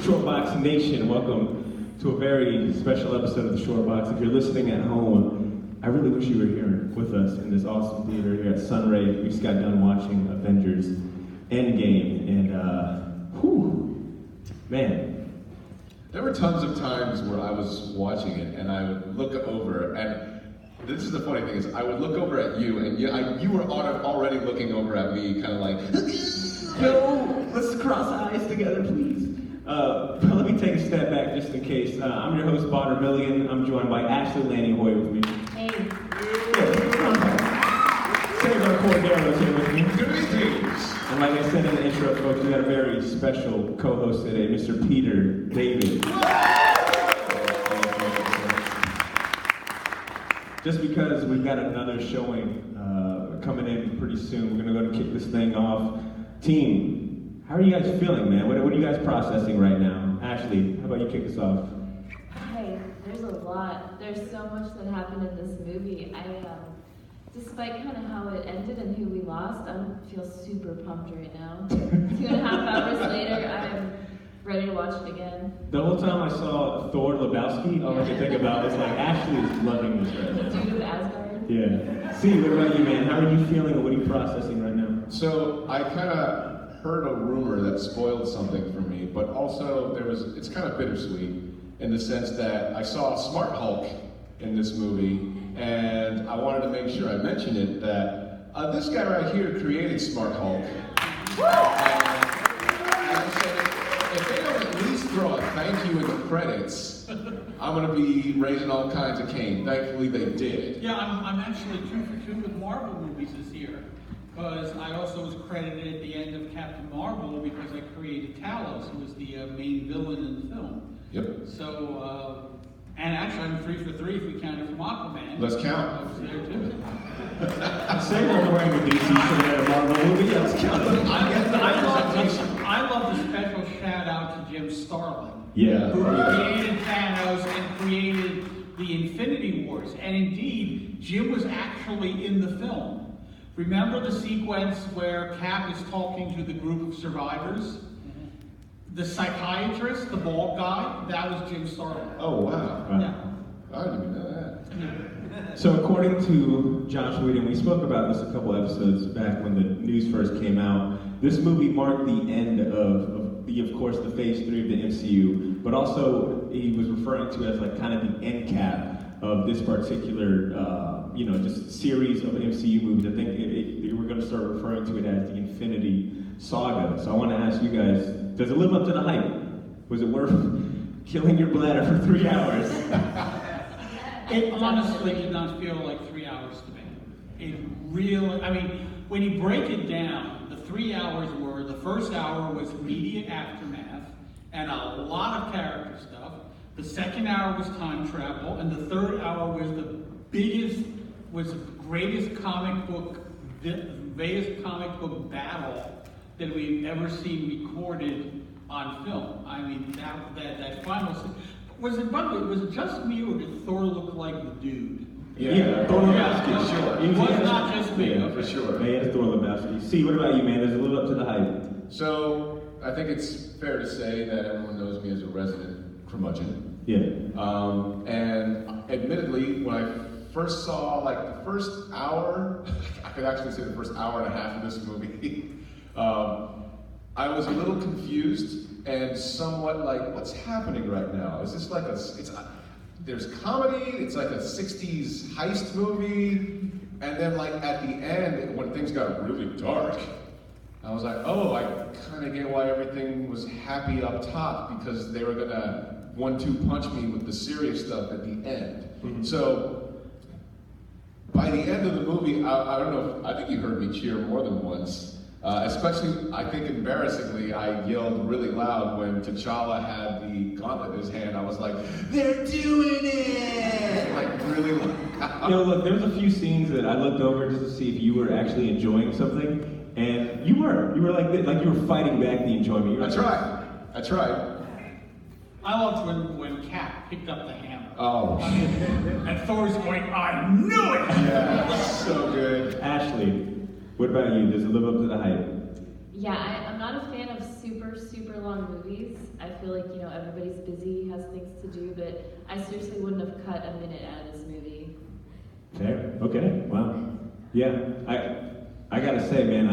Shortbox Nation, welcome to a very special episode of the Shortbox. If you're listening at home, I really wish you were here with us in this awesome theater here at Sunray. We just got done watching Avengers Endgame, and man. There were tons of times where I was watching it and I would look over, and this is the funny thing, is I would look over at you, and you were already looking over at me, kind of like, yo, let's cross eyes together, please. But let me take a step back just in case. I'm your host, Bonner Milligan. I'm joined by Ashley Lanning Hoy with me. Hey. Senator Cordero is here with me. Greetings. And like I said in the intro, folks, we got a very special co-host today, Mr. Peter David. Just because we've got another showing coming in pretty soon, we're going to go and kick this thing off. Team, how are you guys feeling, man? What are you guys processing right now? Ashley, how about you kick us off? Hey, there's a lot. There's so much that happened in this movie. Despite kind of how it ended and who we lost, I feel super pumped right now. 2.5 hours later, I'm ready to watch it again. The whole time I saw Thor Lebowski, all I could think about was like, Ashley is loving this right now. Dude of Asgard. Yeah. See, what about you, man? How are you feeling and what are you processing right now? So I kind of heard a rumor that spoiled something for me, but also it's kind of bittersweet in the sense that I saw Smart Hulk in this movie, and I wanted to make sure I mentioned it, that this guy right here created Smart Hulk. And I said, if they don't at least throw a thank you in the credits, I'm going to be raising all kinds of cane. Thankfully, they did. Yeah, I'm actually 2 for 2 with Marvel movies this year, because I also was credited at the end of Captain Marvel because I created Talos, who was the main villain in the film. Yep. So, and actually I'm 3 for 3 if we count it from Aquaman. Let's count. I was there too. Say I'm wearing a DC shirt at a Marvel movie, yeah, let's count it. I love the special shout out to Jim Starlin. Yeah. Who created Thanos and created the Infinity Wars. And indeed, Jim was actually in the film. Remember the sequence where Cap is talking to the group of survivors? The psychiatrist, the bald guy, that was Jim Starlin. Oh, wow. Yeah. I didn't even know that. Yeah. So according to Josh Whedon, we spoke about this a couple episodes back when the news first came out. This movie marked the end of course, the phase 3 of the MCU, but also he was referring to as like kind of the end cap of this particular, just series of MCU movies. I think they were going to start referring to it as the Infinity Saga. So I want to ask you guys, does it live up to the hype? Was it worth killing your bladder for 3 hours? It honestly did not feel like 3 hours to me. It really, when you break it down, the 3 hours were, the first hour was immediate aftermath and a lot of character stuff. The second hour was time travel, and the third hour was the greatest comic book battle that we've ever seen recorded on film. I mean, that final scene. Was it just me, or did Thor look like the dude? Yeah, Thor Lebowski, sure. It was not just me. Yeah, for sure. Yeah, it's Thor Lebowski. See, what about you, man? Does it live up to the hype? So, I think it's fair to say that everyone knows me as a resident curmudgeon. Yeah. And admittedly, when I first saw like the first hour, I could actually say the first hour and a half of this movie, I was a little confused and somewhat like, what's happening right now? Is this like there's comedy, it's like a 60s heist movie, and then like at the end, when things got really dark, I was like, oh, I kind of get why everything was happy up top, because they were gonna 1-2 punch me with the serious stuff at the end. Mm-hmm. So, by the end of the movie, I don't know, I think you heard me cheer more than once. Especially, I think embarrassingly, I yelled really loud when T'Challa had the gauntlet in his hand. I was like, they're doing it! Like, really loud. Look, there was a few scenes that I looked over just to see if you were actually enjoying something, and you were like you were fighting back the enjoyment. You were I tried. I loved when Cap picked up the hammer. Oh. And Thor's going, I knew it! Yeah, so good. Ashley, what about you? Does it live up to the hype? Yeah, I'm not a fan of super long movies, I feel like, you know, everybody's busy, has things to do, but I seriously wouldn't have cut a minute out of this movie. Fair. Okay. Wow. Yeah. I gotta say, man,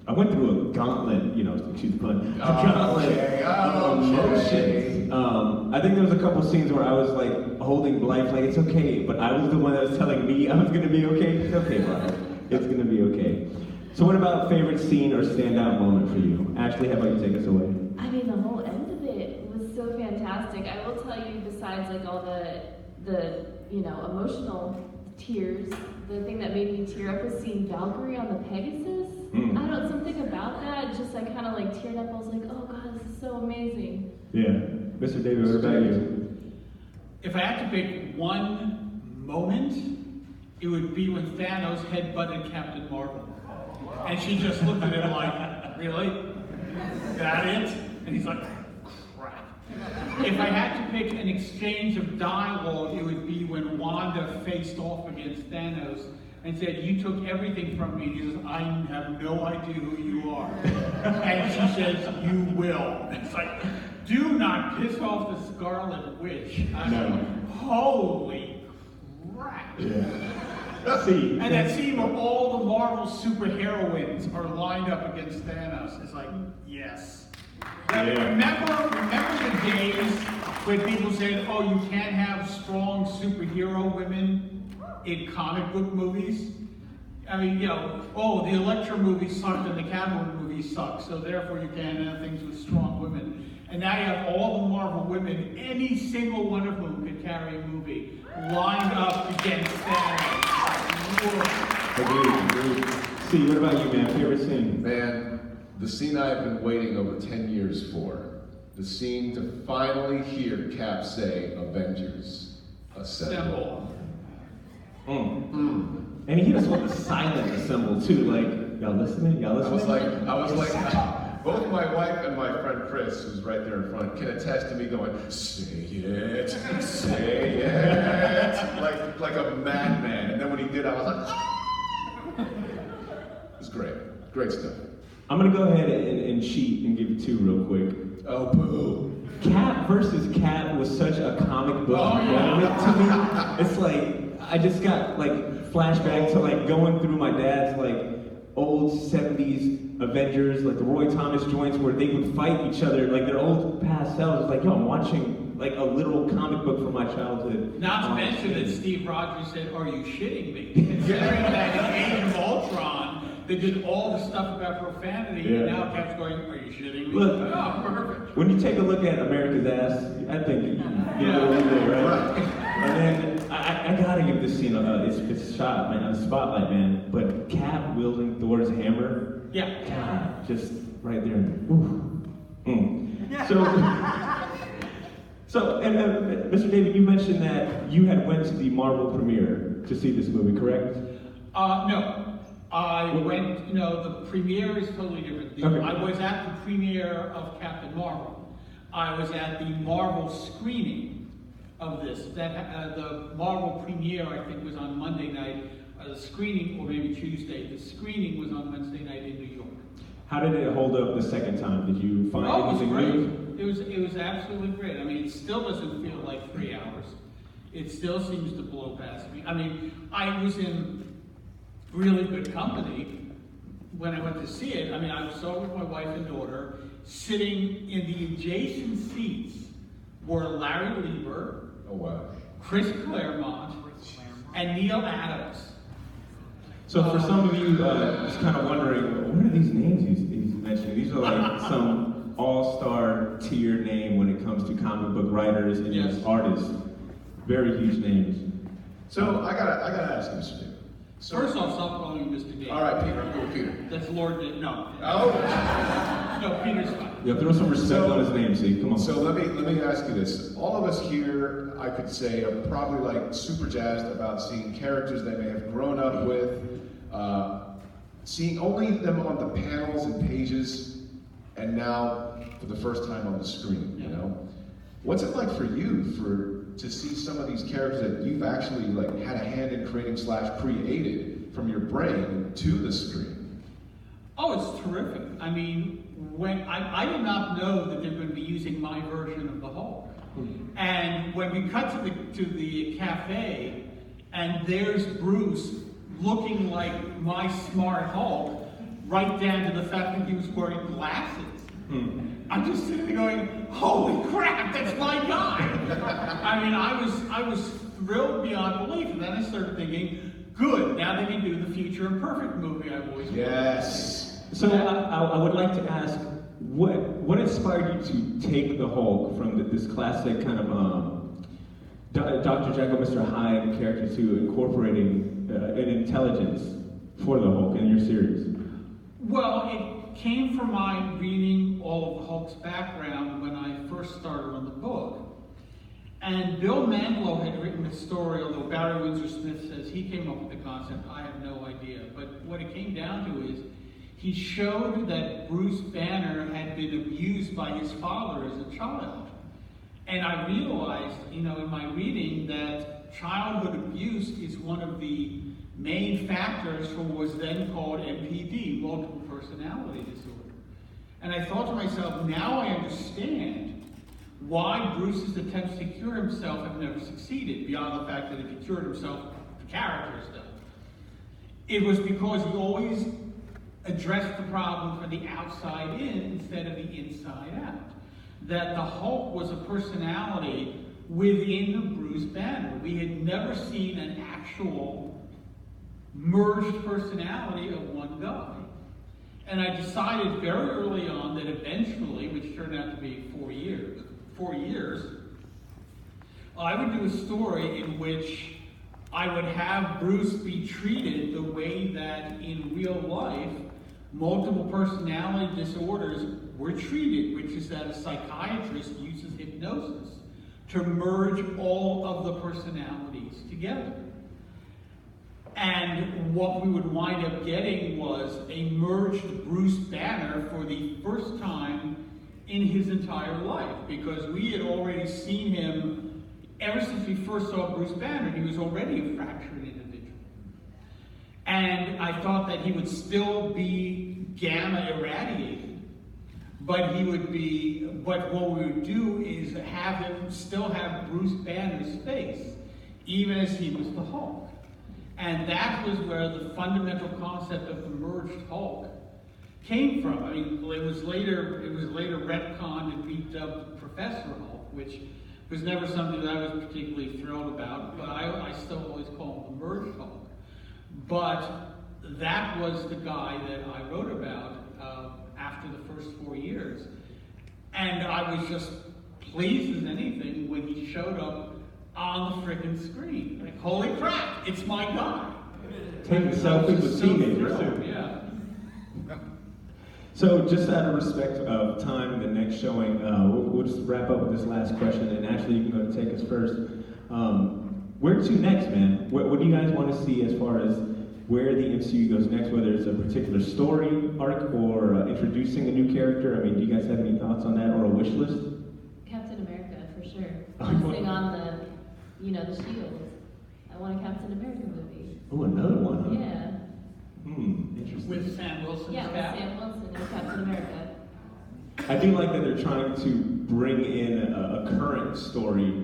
I went through a gauntlet, you know, excuse the pun, a gauntlet of emotions. I think there was a couple scenes where I was like holding Blythe, like it's okay, but I was the one that was telling me I was gonna be okay. It's okay, Blythe. It's gonna be okay. So what about favorite scene or standout moment for you? Ashley, how about you take us away? I mean, the whole end of it was so fantastic. I will tell you, besides like all the you know, emotional tears, the thing that made me tear up was seeing Valkyrie on the Pegasus. I don't know, something about that, just I kind of like teared up. I was like, oh God, this is so amazing. Yeah. Mr. David, what about you? If I had to pick one moment, it would be when Thanos headbutted Captain Marvel. And she just looked at him like, really? That it? And he's like, crap. If I had to pick an exchange of dialogue, it would be when Wanda faced off against Thanos and said, you took everything from me. And he says, I have no idea who you are. And she says, you will. It's like, do not piss off the Scarlet Witch. I mean, holy crap. Yeah. See. And that scene where all the Marvel superheroines are lined up against Thanos. It's like, yes. Yeah. Remember the days when people said, oh, you can't have strong superhero women in comic book movies? I mean, you know, oh, the Elektra movie sucked and the Catwoman movie sucked, so therefore you can't have things with strong women. And now you have all the Marvel women, any single one of whom could carry a movie, lined up against Thanos. Agreed. See, what about you, man? Favorite scene? Man, the scene I've been waiting over 10 years for. The scene to finally hear Cap say, Avengers, assemble. And he hit us with a silent assemble too, like, y'all listening? Y'all listening? I was like, both my wife and my friend Chris, who's right there in front, can attest to me going, say it, like a madman. And then when he did, I was like, ah! It was great stuff. I'm gonna go ahead and cheat and give you two real quick. Oh, boo. Cap versus Cap was such a comic book moment to me. It's like, I just got like flashback to like going through my dad's like old 70s Avengers, like the Roy Thomas joints where they would fight each other, like their old past selves. It's like, yo, I'm watching like a literal comic book from my childhood. Not to mention that Steve Rogers said, are you shitting me? Considering that in Age of Ultron, they did all the stuff about profanity, and now Cap's going, are you shitting me? Look, oh, perfect. When you take a look at America's ass, I think you get a little bit, right? And then I gotta give this scene it's shot, man, a spotlight, man. But Cap wielding Thor's hammer, God, just right there. So, Mr. David, you mentioned that you had went to the Marvel premiere to see this movie, correct? No. I went, the premiere is totally different. I was at the premiere of Captain Marvel. I was at the Marvel screening of this. The Marvel premiere, I think, was on Monday night. The screening, or maybe Tuesday. The screening was on Wednesday night in New York. How did it hold up the second time? Did you find anything great. It was absolutely great. I mean, it still doesn't feel like 3 hours. It still seems to blow past me. I mean, I was in really good company when I went to see it. I mean, I saw it with my wife and daughter. Sitting in the adjacent seats were Larry Lieber, Chris Claremont, and Neil Adams. So for some of you just kind of wondering, what are these names he's mentioning? These are like some all-star tier name when it comes to comic book writers and just artists. Very huge names. So I gotta ask you, Mr. David. First off, stop calling him Mr. David. All right, Peter. I'm cool, Peter. That's Lord. No. Oh. No, Peter's fine. Yeah, throw some respect on his name, see. Come on. So let me ask you this. All of us here, I could say, are probably like super jazzed about seeing characters they may have grown up with, seeing only them on the panels and pages, and now for the first time on the screen. You know, what's it like for you to see some of these characters that you've actually like had a hand in creating / created from your brain to the screen? Oh, it's terrific. I mean, when I did not know that they were going to be using my version of the Hulk. And when we cut to the cafe, and there's Bruce looking like my smart Hulk, right down to the fact that he was wearing glasses. I'm just sitting there going, holy crap, that's my guy! I mean, I was thrilled beyond belief, and then I started thinking, good, now they can do the Future Imperfect movie I've always wanted. Yes. So I would like to ask, what inspired you to take the Hulk from this classic kind of Dr. Jekyll, Mr. Hyde character to incorporating an intelligence for the Hulk in your series? Well, it came from my reading all of the Hulk's background when I first started on the book. And Bill Manglo had written the story, although Barry Windsor Smith says he came up with the concept, I have no idea. But what it came down to is, he showed that Bruce Banner had been abused by his father as a child. And I realized, in my reading, that childhood abuse is one of the main factors for what was then called MPD, multiple personality disorder. And I thought to myself, now I understand why Bruce's attempts to cure himself have never succeeded, beyond the fact that if he cured himself, the character is done. It was because he always addressed the problem from the outside in instead of the inside out. That the Hulk was a personality within Bruce Banner. We had never seen an actual merged personality of one guy. And I decided very early on that eventually, which turned out to be 4 years, I would do a story in which I would have Bruce be treated the way that in real life multiple personality disorders were treated, which is that a psychiatrist uses hypnosis to merge all of the personalities together. And what we would wind up getting was a merged Bruce Banner for the first time in his entire life, because we had already seen him, ever since we first saw Bruce Banner, he was already a fractured individual. And I thought that he would still be gamma irradiated, but what we would do is have him still have Bruce Banner's face, even as he was the Hulk. And that was where the fundamental concept of the merged Hulk came from. I mean, it was later retconned and redubbed Professor Hulk, which was never something that I was particularly thrilled about, but I still always call him the merged Hulk. But that was the guy that I wrote about after the first 4 years. And I was just pleased as anything when he showed up on the frickin' screen. Like, holy crap, it's my guy. Taking selfies with teenagers too. Yeah. So just out of respect of time and the next showing, we'll just wrap up with this last question, and actually you can go and take us first. Where to next, man? What do you guys want to see as far as where the MCU goes next, whether it's a particular story arc or introducing a new character? I mean, do you guys have any thoughts on that or a wish list? Captain America, for sure. Oh, Focusing on the shield. I want a Captain America movie. Oh, another one, huh? Yeah. Interesting. With Sam Wilson. Yeah, with Sam Wilson as Captain America. I do like that they're trying to bring in a current story,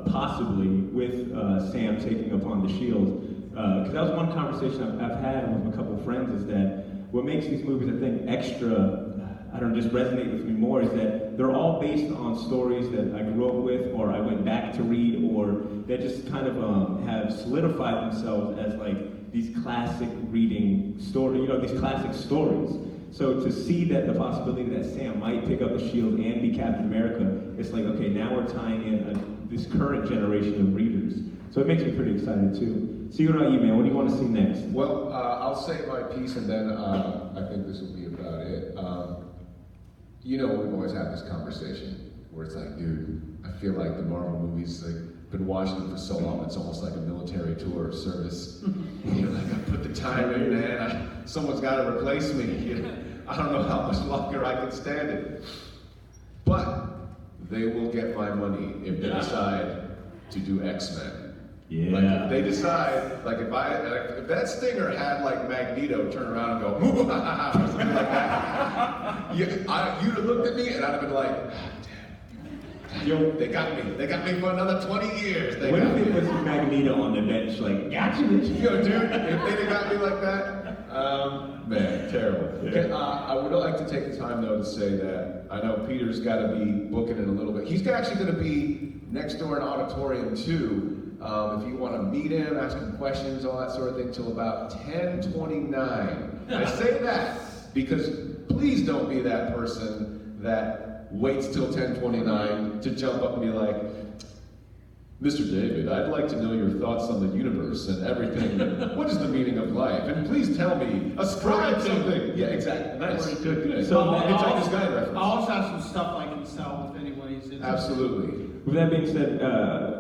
possibly, with Sam taking upon the shield. Because that was one conversation I've had with a couple of friends, is that what makes these movies, I think, extra, just resonate with me more, is that they're all based on stories that I grew up with, or I went back to read, or that just kind of have solidified themselves as like these classic reading stories, these classic stories. So to see that the possibility that Sam might pick up the shield and be Captain America, it's like, okay, now we're tying in this current generation of readers. So it makes me pretty excited too. So what about you, man? What do you want to see next? Well, I'll say my piece, and then I think this will be about it. We've always had this conversation where it's like, dude, I feel like the Marvel movies, been watching them for so long, it's almost like a military tour of service. I put the time in, man. Someone's got to replace me. I don't know how much longer I can stand it. But they will get my money if they decide to do X-Men. Yeah. Like if they decide, like if that stinger had like Magneto turn around and go, or something like that, you'd have looked at me and I'd have been like, yo, they got me. They got me for another 20 years. They What got if me. it was Magneto on the bench, like, gotcha, bitch? Yo, dude, if they'd have got me like that, man, terrible. Yeah. Okay, I would like to take the time though to say that I know Peter's got to be booking it a little bit. He's actually going to be next door in Auditorium 2. If you want to meet him, ask him questions, all that sort of thing, till about 10:29. I say that because please don't be that person that waits till 10:29 to jump up and be like, Mr. David, I'd like to know your thoughts on the universe and everything. What is the meaning of life? And please tell me, ascribe something. Yeah, exactly. Nice. Good. So Hitchhiker's Guide reference. I also have some stuff I can sell if anybody's interested. Absolutely. With that being said,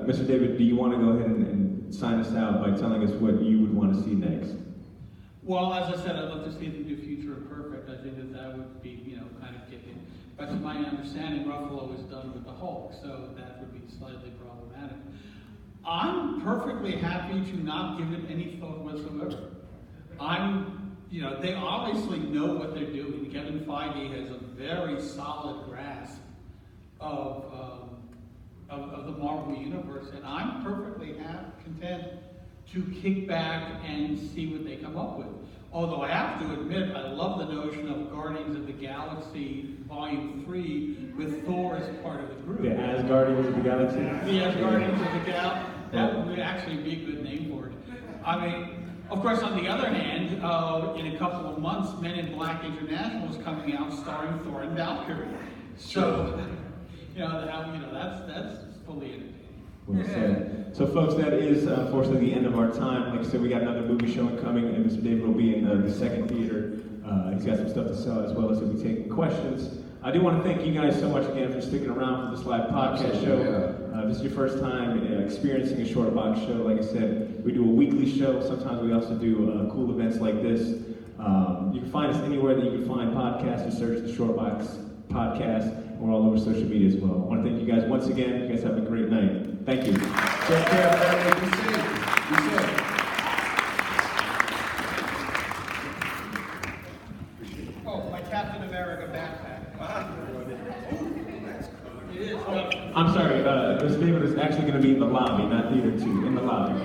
Mr. David, do you want to go ahead and sign us out by telling us what you would want to see next? Well, as I said, I'd love to see them do Future Imperfect. I think that would be, kind of kicking. But to my understanding, Ruffalo is done with the Hulk, so that would be slightly problematic. I'm perfectly happy to not give it any thought whatsoever. They obviously know what they're doing. Kevin Feige has a very solid grasp of the Marvel Universe, and I'm perfectly content to kick back and see what they come up with. Although I have to admit, I love the notion of Guardians of the Galaxy Volume 3 with Thor as part of the group. The Asgardians of the Galaxy? The Asgardians of the Galaxy. That would actually be a good name for it. I mean, of course, on the other hand, in a couple of months, Men in Black International is coming out starring Thor and Valkyrie. So, that's fully entertaining. Well said. So, folks, that is unfortunately the end of our time. Like I said, we got another movie showing coming, and Mr. David will be in the second theater. He's got some stuff to sell as well as he'll be taking questions. I do want to thank you guys so much again for sticking around for this live podcast show. This is your first time experiencing a short box show. Like I said, we do a weekly show. Sometimes we also do cool events like this. You can find us anywhere that you can find podcasts. You search the Short Box Podcast. We're all over social media as well. I want to thank you guys once again. You guys have a great night. Thank you. Take care, everybody. Be safe. Be safe. Oh, my Captain America backpack. It is. I'm sorry, Mr. David is actually going to be in the lobby, not theater 2, in the lobby.